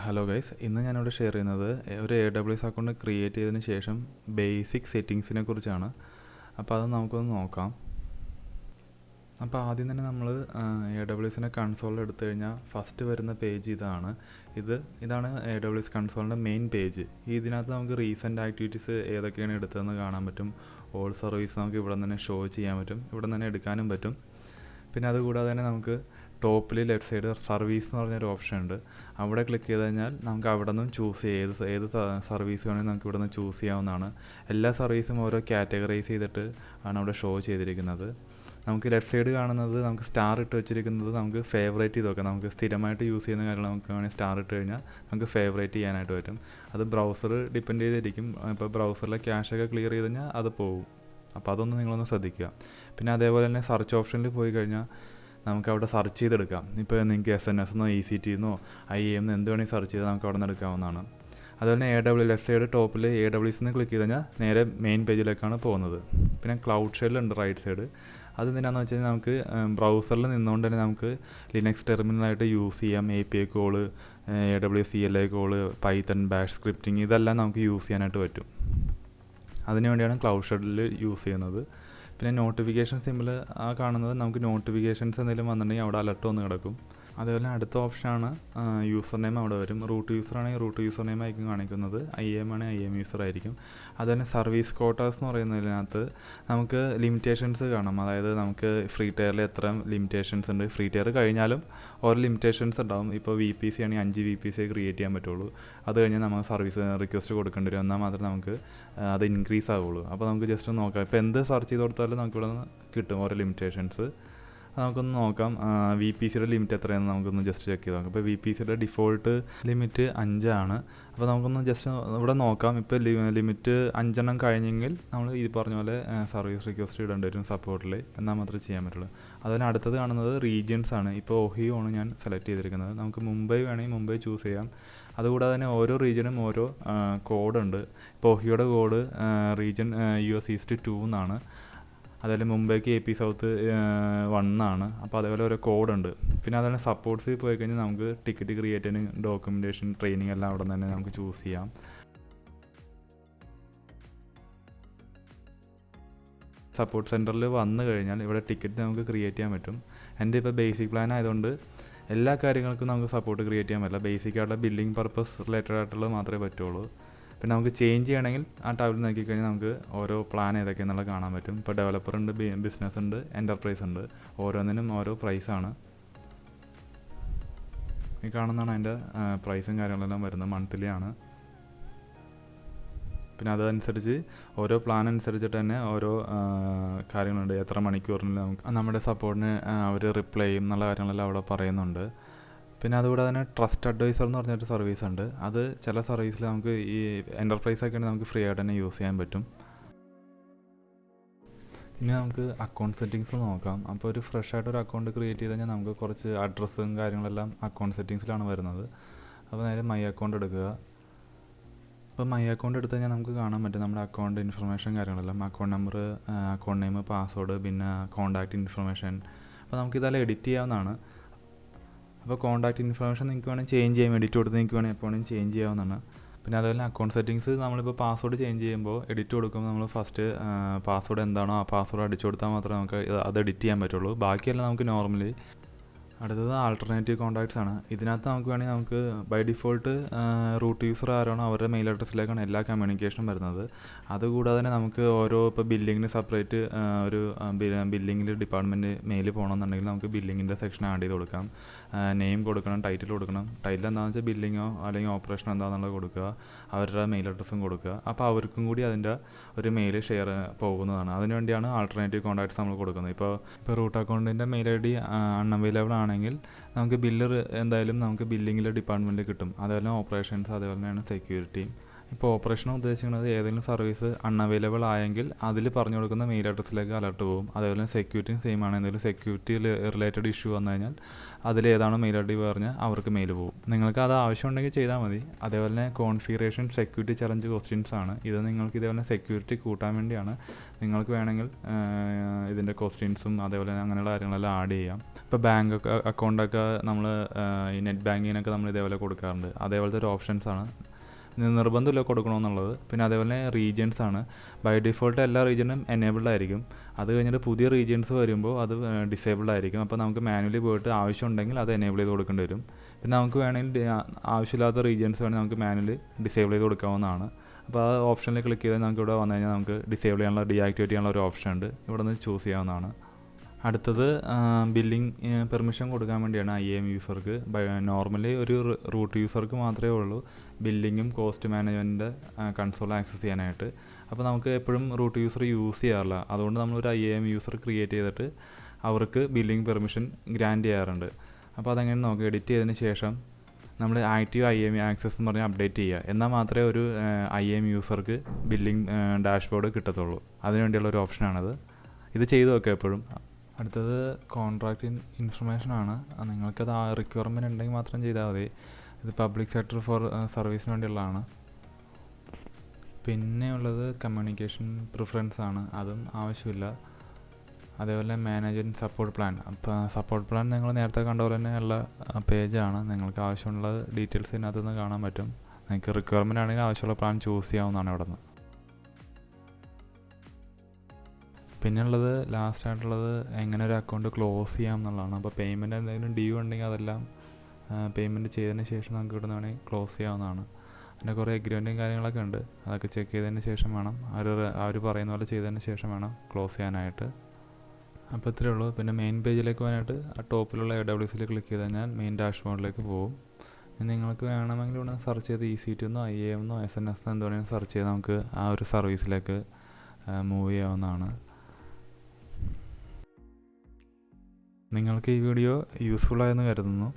Hello guys, ഇന്ന് ഞാനിവിടെ share ചെയ്യുന്നത് ഒരു AWS അക്കൗണ്ട് ക്രിയേറ്റ് ചെയ്തതിന് ശേഷം ബേസിക് സെറ്റിങ്സിനെ കുറിച്ചാണ്. അപ്പോൾ അത് നമുക്കൊന്ന് നോക്കാം. അപ്പോൾ ആദ്യം തന്നെ നമ്മൾ AWSൻ്റെ കൺസോൾ എടുത്തു കഴിഞ്ഞാൽ ഫസ്റ്റ് വരുന്ന പേജ് ഇതാണ് AWS കൺസോളിൻ്റെ മെയിൻ പേജ്. ഇതിനകത്ത് നമുക്ക് റീസെൻ്റ് ആക്ടിവിറ്റീസ് ഏതൊക്കെയാണ് എടുത്തതെന്ന് കാണാൻ പറ്റും. ഓൾ സർവീസ് നമുക്ക് ഇവിടെ തന്നെ ഷോ ചെയ്യാൻ പറ്റും, ഇവിടെ തന്നെ എടുക്കാനും പറ്റും. പിന്നെ അതുകൂടാതെ തന്നെ നമുക്ക് ടോപ്പിൽ ലെഫ്റ്റ് സൈഡ് സർവീസ് എന്ന് പറഞ്ഞൊരു ഓപ്ഷൻ ഉണ്ട്. അവിടെ ക്ലിക്ക് ചെയ്ത് കഴിഞ്ഞാൽ നമുക്ക് അവിടെ നിന്നും ചൂസ് ചെയ്യാം ഏത് സർവീസ് വേണമെങ്കിൽ നമുക്ക് ഇവിടെ നിന്ന് ചൂസ് ചെയ്യാവുന്നതാണ്. എല്ലാ സർവീസും ഓരോ കാറ്റഗറൈസ് ചെയ്തിട്ട് ആണ് അവിടെ ഷോ ചെയ്തിരിക്കുന്നത്. നമുക്ക് ലെഫ്റ്റ് സൈഡ് കാണുന്നത് നമുക്ക് സ്റ്റാർ ഇട്ട് വെച്ചിരിക്കുന്നത് നമുക്ക് ഫേവറേറ്റ് ചെയ്ത് നോക്കാം. നമുക്ക് സ്ഥിരമായിട്ട് യൂസ് ചെയ്യുന്ന കാര്യങ്ങൾ നമുക്ക് വേണമെങ്കിൽ സ്റ്റാർ ഇട്ട് കഴിഞ്ഞാൽ നമുക്ക് ഫേവറേറ്റ് ചെയ്യാനായിട്ട് പറ്റും. അത് ബ്രൗസർ ഡിപ്പെൻഡ് ചെയ്തിരിക്കും. ഇപ്പോൾ ബ്രൗസറിലെ ക്യാഷൊക്കെ ക്ലിയർ ചെയ്ത് കഴിഞ്ഞാൽ അത് പോകും. അപ്പോൾ അതൊന്ന് നിങ്ങളൊന്ന് ശ്രദ്ധിക്കുക. പിന്നെ അതേപോലെ തന്നെ സെർച്ച് ഓപ്ഷനിൽ പോയി കഴിഞ്ഞാൽ നമുക്ക് അവിടെ സെർച്ച് ചെയ്തെടുക്കാം. ഇപ്പോൾ നിങ്ങൾക്ക് SNS എന്നോ ECT എന്നോ IAM എന്ത് വേണമെങ്കിൽ സെർച്ച് ചെയ്ത് നമുക്ക് അവിടെ നിന്ന് എടുക്കാവുന്നതാണ്. അതുപോലെ തന്നെ ലെഫ്റ്റ് സൈഡ് ടോപ്പിൽ AWS ക്ലിക്ക് ചെയ്ത് കഴിഞ്ഞാൽ നേരെ മെയിൻ പേജിലേക്കാണ് പോകുന്നത്. പിന്നെ ക്ലൗഡ് ഷെല്ലുണ്ട് റൈറ്റ് സൈഡ്. അതെന്തിനാണെന്ന് വെച്ച് കഴിഞ്ഞാൽ നമുക്ക് ബ്രൗസറിൽ നിന്നുകൊണ്ട് തന്നെ നമുക്ക് ലിനക്സ് ടെർമിനലായിട്ട് യൂസ് ചെയ്യാം. API call, AWS CLI call, Python bash scripting ഇതെല്ലാം നമുക്ക് യൂസ് ചെയ്യാനായിട്ട് പറ്റും. അതിനുവേണ്ടിയാണ് ക്ലൗഡ് ഷെല്ലിൽ യൂസ് ചെയ്യുന്നത്. പിന്നെ നോട്ടിഫിക്കേഷൻ സിമ്പിൾ കാണുന്നത് നമുക്ക് നോട്ടിഫിക്കേഷൻസ് എന്തെങ്കിലും വന്നിട്ടുണ്ടെങ്കിൽ അവിടെ അലർട്ട് വന്ന് കിടക്കും. അതേപോലെ അടുത്ത ഓപ്ഷനാണ് യൂസർ നെയിം അവിടെ വരും. റൂട്ട് യൂസർ ആണെങ്കിൽ റൂട്ട് യൂസർ നെയിം ആയിരിക്കും കാണിക്കുന്നത്, IAM ആണെങ്കിൽ IAM യൂസർ ആയിരിക്കും. അതുപോലെ സർവീസ് ക്വാർട്ടേഴ്സ് എന്ന് പറയുന്നതിനകത്ത് നമുക്ക് ലിമിറ്റേഷൻസ് കാണാം. അതായത് നമുക്ക് ഫ്രീ ടയറിൽ എത്ര ലിമിറ്റേഷൻസ് ഉണ്ട്, ഫ്രീ ടയർ കഴിഞ്ഞാലും ഓരോ ലിമിറ്റേഷൻസ് ഉണ്ടാവും. ഇപ്പോൾ VPC ആണെങ്കിൽ 5 VPC ക്രിയേറ്റ് ചെയ്യാൻ പറ്റുള്ളൂ. അത് കഴിഞ്ഞാൽ നമുക്ക് സർവീസ് റിക്വസ്റ്റ് കൊടുക്കേണ്ടി വരും, എന്നാൽ മാത്രമേ നമുക്ക് അത് ഇൻക്രീസ് ആവുള്ളൂ. അപ്പോൾ നമുക്ക് ജസ്റ്റ് നോക്കാം. ഇപ്പോൾ എന്ത് സെർച്ച് ചെയ്ത് കൊടുത്താലും നമുക്ക് ഇവിടെ നിന്ന് കിട്ടും ഓരോ ലിമിറ്റേഷൻസ്. നമുക്കൊന്ന് നോക്കാം. VPCയുടെ ലിമിറ്റ് എത്രയാണെന്ന് നമുക്കൊന്ന് ജസ്റ്റ് ചെക്ക് ചെയ്ത് നോക്കാം. ഇപ്പോൾ VPCയുടെ ഡിഫോൾട്ട് ലിമിറ്റ് 5 ആണ്. അപ്പോൾ നമുക്കൊന്ന് ജസ്റ്റ് ഇവിടെ നോക്കാം. ഇപ്പോൾ ലിമിറ്റ് 5 കഴിഞ്ഞെങ്കിൽ നമ്മൾ ഈ പറഞ്ഞ പോലെ സർവീസ് റിക്വസ്റ്റ് ഇടേണ്ടി വരും സപ്പോർട്ടിൽ, എന്നാൽ മാത്രമേ ചെയ്യാൻ പറ്റുള്ളൂ. അതുപോലെ അടുത്തത് കാണുന്നത് റീജിയൻസ് ആണ്. ഇപ്പോൾ ഒഹിയോ ആണ് ഞാൻ സെലക്ട് ചെയ്തിരിക്കുന്നത്. നമുക്ക് മുംബൈ വേണമെങ്കിൽ മുംബൈ ചൂസ് ചെയ്യാം. അതുകൂടാതെ തന്നെ ഓരോ റീജിയനും ഓരോ കോഡുണ്ട്. ഇപ്പോൾ ഒഹിയോയുടെ കോഡ് റീജിയൻ US ഈസ്റ്റ് 2 എന്നാണ്. അതുപോലെ മുംബൈക്ക് AP സൗത്ത് 1 ആണ്. അപ്പോൾ അതേപോലെ ഓരോ കോഡുണ്ട്. പിന്നെ അതുപോലെ സപ്പോർട്ട്സിൽ പോയി കഴിഞ്ഞാൽ നമുക്ക് ടിക്കറ്റ് ക്രിയേറ്റ് ചെയ്യാനും ഡോക്യുമെൻറ്റേഷൻ ട്രെയിനിങ് എല്ലാം അവിടെ തന്നെ നമുക്ക് ചൂസ് ചെയ്യാം. സപ്പോർട്ട് സെൻറ്ററിൽ വന്നു കഴിഞ്ഞാൽ ഇവിടെ ടിക്കറ്റ് നമുക്ക് ക്രിയേറ്റ് ചെയ്യാൻ പറ്റും. എൻ്റെ ഇപ്പോൾ ബേസിക് പ്ലാൻ ആയതുകൊണ്ട് എല്ലാ കാര്യങ്ങൾക്കും നമുക്ക് സപ്പോർട്ട് ക്രിയേറ്റ് ചെയ്യാൻ പറ്റില്ല. ബേസിക്കായിട്ടുള്ള ബില്ലിംഗ് പർപ്പസ് റിലേറ്റഡ് ആയിട്ടുള്ളത് മാത്രമേ പറ്റുള്ളൂ. പിന്നെ നമുക്ക് ചേഞ്ച് ചെയ്യണമെങ്കിൽ ആ ടാബിൽ നോക്കിക്കഴിഞ്ഞാൽ നമുക്ക് ഓരോ പ്ലാൻ ഏതൊക്കെയെന്നുള്ളത് കാണാൻ പറ്റും. ഇപ്പോൾ ഡെവലപ്പർ ഉണ്ട്, ബിസിനസ് ഉണ്ട്, എൻ്റർപ്രൈസ് ഉണ്ട്. ഓരോന്നിനും ഓരോ പ്രൈസാണ്. ഈ കാണുന്നതാണ് അതിൻ്റെ പ്രൈസും കാര്യങ്ങളെല്ലാം വരുന്നത്, മന്ത്ലി ആണ്. പിന്നെ അതനുസരിച്ച് ഓരോ പ്ലാൻ അനുസരിച്ചിട്ട് തന്നെ ഓരോ കാര്യങ്ങളുണ്ട്. എത്ര മണിക്കൂറിന് നമുക്ക് നമ്മുടെ സപ്പോർട്ടിന് അവർ റിപ്ലൈ ചെയ്യും എന്നുള്ള കാര്യങ്ങളെല്ലാം അവിടെ പറയുന്നുണ്ട്. പിന്നെ അതുകൂടാതെ തന്നെ ട്രസ്റ്റ് അഡ്വൈസർ എന്ന് പറഞ്ഞൊരു സർവീസ് ഉണ്ട്. അത് ചില സർവീസിൽ നമുക്ക് ഈ എൻ്റർപ്രൈസൊക്കെ ആണെങ്കിൽ നമുക്ക് ഫ്രീ ആയിട്ട് തന്നെ യൂസ് ചെയ്യാൻ പറ്റും. ഇനി നമുക്ക് അക്കൗണ്ട് സെറ്റിങ്സ് നോക്കാം. അപ്പോൾ ഒരു ഫ്രഷ് ആയിട്ടൊരു അക്കൗണ്ട് ക്രിയേറ്റ് ചെയ്ത് കഴിഞ്ഞാൽ നമുക്ക് കുറച്ച് അഡ്രസ്സും കാര്യങ്ങളെല്ലാം അക്കൗണ്ട് സെറ്റിങ്സിലാണ് വരുന്നത്. അപ്പോൾ നേരെ മൈ അക്കൗണ്ട് എടുക്കുക. അപ്പോൾ മൈ അക്കൗണ്ട് എടുത്തു കഴിഞ്ഞാൽ നമുക്ക് കാണാൻ പറ്റും നമ്മുടെ അക്കൗണ്ട് ഇൻഫർമേഷൻ കാര്യങ്ങളെല്ലാം, account number, account name, password, പിന്നെ കോൺടാക്റ്റ് ഇൻഫർമേഷൻ. അപ്പോൾ നമുക്കിതെല്ലാം എഡിറ്റ് ചെയ്യാവുന്നതാണ്. അപ്പോൾ കോൺടാക്റ്റ് ഇൻഫർമേഷൻ നിങ്ങൾക്ക് വേണമെങ്കിൽ ചേഞ്ച് ചെയ്യാം, എഡിറ്റ് കൊടുത്ത് നിങ്ങൾക്ക് വേണമെങ്കിൽ എപ്പോൾ വേണമെങ്കിൽ ചേഞ്ച് ചെയ്യാവുന്നതാണ്. പിന്നെ അതുപോലെ അക്കൗണ്ട് സെറ്റിങ്സ് നമ്മളിപ്പോൾ പാസ്വേഡ് ചേഞ്ച് ചെയ്യുമ്പോൾ എഡിറ്റ് കൊടുക്കുമ്പോൾ നമ്മൾ ഫസ്റ്റ് പാസ്വേഡ് എന്താണോ ആ പാസ്വേഡ് അടിച്ചു കൊടുത്താൽ മാത്രമേ നമുക്ക് അത് എഡിറ്റ് ചെയ്യാൻ പറ്റുള്ളൂ. ബാക്കിയെല്ലാം നമുക്ക് നോർമലി. അടുത്തത് ആൾട്ടർനേറ്റീവ് കോൺടാക്ട്സ് ആണ്. ഇതിനകത്ത് നമുക്ക് വേണമെങ്കിൽ നമുക്ക് ബൈ ഡിഫോൾട്ട് റൂട്ട് യൂസർ ആരാണോ അവരുടെ മെയിൽ അഡ്രസ്സിലേക്കാണ് എല്ലാ കമ്മ്യൂണിക്കേഷനും വരുന്നത്. അതുകൂടാതെ തന്നെ നമുക്ക് ഓരോ ഇപ്പോൾ ബില്ലിങ്ങിന് സെപ്പറേറ്റ് ഒരു ബില്ലിങ്ങിൽ ഡിപ്പാർട്ട്മെൻറ്റ് മെയിൽ പോകണമെന്നുണ്ടെങ്കിൽ നമുക്ക് ബില്ലിങ്ങിൻ്റെ സെക്ഷൻ ആഡ് ചെയ്ത് കൊടുക്കാം. നെയിം കൊടുക്കണം, ടൈറ്റിൽ കൊടുക്കണം. ടൈറ്റിൽ എന്താണെന്ന് വെച്ചാൽ ബില്ലിങ്ങോ അല്ലെങ്കിൽ ഓപ്പറേഷൻ എന്താണെന്നുള്ളത് കൊടുക്കുക, അവരുടെ മെയിൽ അഡ്രസ്സും കൊടുക്കുക. അപ്പോൾ അവർക്കും കൂടി അതിൻ്റെ ഒരു മെയിൽ ഷെയർ പോകുന്നതാണ്. അതിനുവേണ്ടിയാണ് ആൾട്ടർനേറ്റീവ് കോൺടാക്ട്സ് നമ്മൾ കൊടുക്കുന്നത്. ഇപ്പോൾ റൂട്ട് അക്കൗണ്ടിൻ്റെ മെയിൽ ID അൺഅവൈലബിൾ ആണെങ്കിൽ നമുക്ക് എന്തായാലും നമുക്ക് ബില്ലിങ്ങിൽ ഡിപ്പാർട്ട്മെൻറ്റിൽ കിട്ടും. അതുപോലെ ഓപ്പറേഷൻസ്, അതുപോലെ തന്നെയാണ് സെക്യൂരിറ്റി. ഇപ്പോൾ ഓപ്പറേഷൻ ഉദ്ദേശിക്കുന്നത് ഏതെങ്കിലും സർവീസ് അൺഅവൈലബിൾ ആയെങ്കിൽ അതിൽ പറഞ്ഞു കൊടുക്കുന്ന മെയിൽ അഡ്രസ്സിലേക്ക് അലർട്ട് പോകും. അതേപോലെ സെക്യൂരിറ്റിയും സെയിം ആണ്. എന്തെങ്കിലും സെക്യൂരിറ്റി റിലേറ്റഡ് ഇഷ്യൂ വന്നു കഴിഞ്ഞാൽ അതിലേതാണോ മെയിൽ ID പറഞ്ഞാൽ അവർക്ക് മെയിൽ പോകും. നിങ്ങൾക്ക് അത് ആവശ്യമുണ്ടെങ്കിൽ ചെയ്താൽ മതി. അതേപോലെ തന്നെ കോൺഫിഗറേഷൻ സെക്യൂരിറ്റി ചലഞ്ച് ക്വസ്റ്റ്യൻസ് ആണ്. ഇത് നിങ്ങൾക്ക് ഇതേപോലെ സെക്യൂരിറ്റി കൂട്ടാൻ വേണ്ടിയാണ്. നിങ്ങൾക്ക് വേണമെങ്കിൽ ഇതിൻ്റെ ക്വസ്റ്റ്യൻസും അതേപോലെ അങ്ങനെയുള്ള കാര്യങ്ങളെല്ലാം ആഡ് ചെയ്യാം. ഇപ്പോൾ ബാങ്ക് അക്കൗണ്ടൊക്കെ നമ്മൾ ഈ നെറ്റ് ബാങ്കിങ്ങിനൊക്കെ നമ്മൾ ഇതേപോലെ കൊടുക്കാറുണ്ട്. അതേപോലത്തെ ഒരു ഓപ്ഷൻസാണ്. നിർബന്ധമില്ല കൊടുക്കണമെന്നുള്ളത്. പിന്നെ അതേപോലെ റീജിയൻസ് ആണ്. ബൈ ഡിഫോൾട്ട് എല്ലാ റീജിയനും എനേബിൾഡ് ആയിരിക്കും. അത് കഴിഞ്ഞിട്ട് പുതിയ റീജിയൻസ് വരുമ്പോൾ അത് ഡിസേബിൾഡ് ആയിരിക്കും. അപ്പോൾ നമുക്ക് മാനുവലി പോയിട്ട് ആവശ്യമുണ്ടെങ്കിൽ അത് എനേബിൾ ചെയ്ത് കൊടുക്കേണ്ടി വരും. പിന്നെ നമുക്ക് വേണമെങ്കിൽ ആവശ്യമില്ലാത്ത റീജിയൻസ് വേണമെങ്കിൽ നമുക്ക് മാനുവലി ഡിസേബിൾ ചെയ്ത് കൊടുക്കാവുന്നതാണ്. അപ്പോൾ ആ ഓപ്ഷനിൽ ക്ലിക്ക് ചെയ്താൽ നമുക്ക് ഇവിടെ വന്നു കഴിഞ്ഞാൽ നമുക്ക് ഡിസേബിൾ ചെയ്യാനുള്ള ഡീആക്ടിവേറ്റ് ചെയ്യാനുള്ള ഒരു ഓപ്ഷൻ ഉണ്ട്. ഇവിടെ നിന്ന് ചൂസ് ചെയ്യാവുന്നതാണ്. അടുത്തത് ബില്ലിംഗ് പെർമിഷൻ കൊടുക്കാൻ വേണ്ടിയാണ് IAM യൂസർക്ക്. നോർമലി ഒരു റൂട്ട് യൂസർക്ക് മാത്രമേ ഉള്ളൂ ബില്ലിങ്ങും കോസ്റ്റ് മാനേജ്മെൻറ്റിൻ്റെ കൺസോൾ ആക്സസ് ചെയ്യാനായിട്ട്. അപ്പോൾ നമുക്ക് എപ്പോഴും റൂട്ട് യൂസർ യൂസ് ചെയ്യാറില്ല. അതുകൊണ്ട് നമ്മളൊരു IAM യൂസർ ക്രിയേറ്റ് ചെയ്തിട്ട് അവർക്ക് ബില്ലിംഗ് പെർമിഷൻ ഗ്രാൻഡ് ചെയ്യാറുണ്ട്. അപ്പോൾ അതെങ്ങനെ നോക്കി എഡിറ്റ് ചെയ്തതിന് ശേഷം നമ്മൾ ആക്റ്റീവ് IAM ആക്സസ് എന്ന് പറഞ്ഞാൽ അപ്ഡേറ്റ് ചെയ്യുക. എന്നാൽ മാത്രമേ ഒരു IAM യൂസർക്ക് ബില്ലിംഗ് ഡാഷ്ബോർഡ് കിട്ടത്തുള്ളൂ. അതിനുവേണ്ടിയുള്ള ഒരു ഓപ്ഷനാണത്. ഇത് ചെയ്തു വെക്കുക എപ്പോഴും. അടുത്തത് കോൺട്രാക്റ്റ് ഇൻഫർമേഷനാണ്. നിങ്ങൾക്കത് റിക്വയർമെൻറ്റ് ഉണ്ടെങ്കിൽ മാത്രം ചെയ്താൽ മതി. ഇത് പബ്ലിക് സെക്ടർ ഫോർ സർവീസിന് വേണ്ടിയുള്ളതാണ്. പിന്നെ ഉള്ളത് കമ്മ്യൂണിക്കേഷൻ പ്രിഫറൻസ് ആണ്. അതും ആവശ്യമില്ല. അതേപോലെ മാനേജ് ആൻഡ് സപ്പോർട്ട് പ്ലാൻ. അപ്പോൾ സപ്പോർട്ട് പ്ലാൻ നിങ്ങൾ നേരത്തെ കണ്ട പോലെ തന്നെ ഉള്ള പേജാണ്. നിങ്ങൾക്ക് ആവശ്യമുള്ള ഡീറ്റെയിൽസ് ഇതിനകത്ത് നിന്ന് കാണാൻ പറ്റും. നിങ്ങൾക്ക് റിക്വയർമെൻ്റ് ആണെങ്കിൽ ആവശ്യമുള്ള പ്ലാൻ ചൂസ് ചെയ്യാവുന്നതാണ് ഇവിടെ നിന്ന്. പിന്നെ ഉള്ളത് ലാസ്റ്റായിട്ടുള്ളത് എങ്ങനെ ഒരു അക്കൗണ്ട് ക്ലോസ് ചെയ്യാം എന്നുള്ളതാണ്. അപ്പോൾ പേയ്മെൻറ്റ് എന്തെങ്കിലും ഡ്യൂ ഉണ്ടെങ്കിൽ അതെല്ലാം പേയ്മെൻറ്റ് ചെയ്തതിന് ശേഷം നമുക്ക് ഇവിടെ നിന്ന് വേണമെങ്കിൽ ക്ലോസ് ചെയ്യാവുന്നതാണ്. പിന്നെ കുറേ എഗ്രിമെൻറ്റും കാര്യങ്ങളൊക്കെ ഉണ്ട്. അതൊക്കെ ചെക്ക് ചെയ്തതിന് ശേഷം വേണം, അവർ പറയുന്ന പോലെ ചെയ്തതിന് ശേഷം വേണം ക്ലോസ് ചെയ്യാനായിട്ട്. അപ്പോൾ ഇത്രയേ ഉള്ളൂ. പിന്നെ മെയിൻ പേജിലേക്ക് പോകാനായിട്ട് ആ ടോപ്പിലുള്ള AWSൽ ക്ലിക്ക് ചെയ്ത് കഴിഞ്ഞാൽ മെയിൻ ഡാഷ്ബോർഡിലേക്ക് പോകും. നിങ്ങൾക്ക് വേണമെങ്കിൽ ഇവിടെ സെർച്ച് ചെയ്ത് EC2 എന്നോ IAM എന്നോ SNS എന്നോ എന്തുവേണമെങ്കിലും സെർച്ച് ചെയ്ത് നമുക്ക് ആ ഒരു സർവീസിലേക്ക് മൂവ് ചെയ്യാവുന്നതാണ്. നിങ്ങൾക്ക് ഈ വീഡിയോ യൂസ്ഫുൾ ആയെന്ന് കരുതുന്നു.